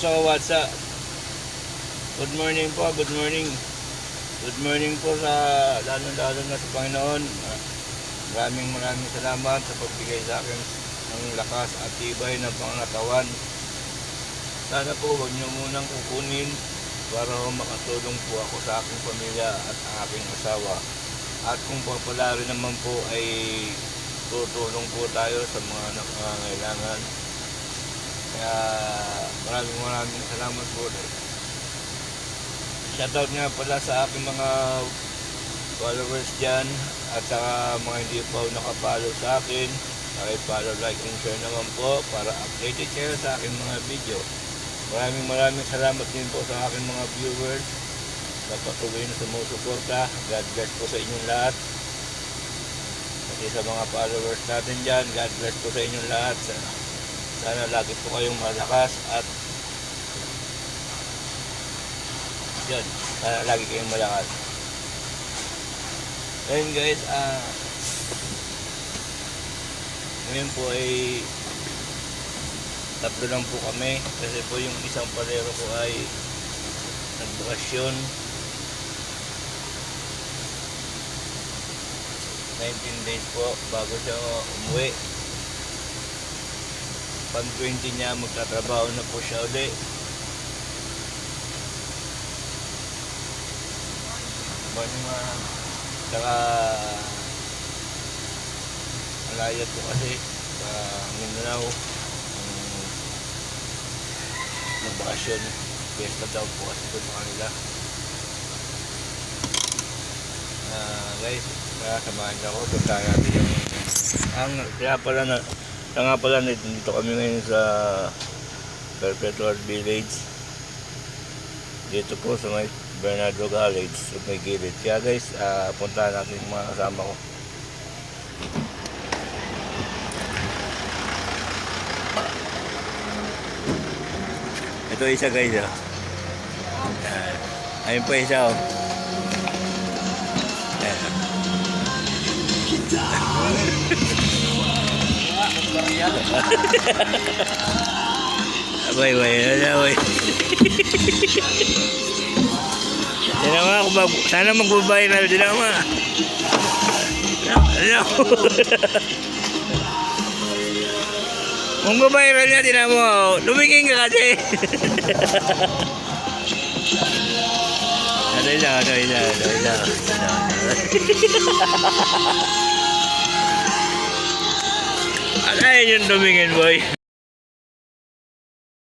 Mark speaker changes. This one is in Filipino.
Speaker 1: So what's up? Good morning po, good morning. Good morning po sa lalo na sa Panginoon. Maraming salamat sa pagbigay sa akin ng lakas at tibay ng pangatawan. Sana po huwag niyo munang kukunin para makatulong po ako sa aking pamilya at ang aking asawa. At kung papalari naman po ay tutulong po tayo sa mga nangangailangan. Kaya maraming salamat po. Shoutout nga pala sa aking mga followers dyan at saka mga hindi pa nakapalo sa akin. Pakipollow, like and share naman po para updated kayo sa aking mga video. Maraming salamat din po sa aking mga viewers sa patuloy na sumusuporta. God bless po sa inyong lahat. Pati sa mga followers natin dyan, God bless po sa inyong lahat. Sana lagi po kayong malakas at yun, sana lagi kayong malakas. Ayun guys, ngayon po ay tatlo lang po kami kasi po yung isang palero ko ay nagbakasyon. 19 days po bago siya umuwi. Pang 20 niya magtatrabaho na po siya uli. Saka alayat po kasi sa Mindanao nagbakasyon. Fiesta daw po kasi po sa kanila. Guys, samahan niyo ako. Puntahan natin yung kaya pala dito kami ngayon sa Perpetual Village. Dito po sa may Bernardo College sa may gilid. Kaya guys, puntahan natin yung mga kasama ko. Ito isa guys, ayun pa isa Abay. Sana mag-viral din ako. Kung mag-viral niya, tinan mo, lumingin ka kasi. Ano lang. Ano yun yung lumingin, boy?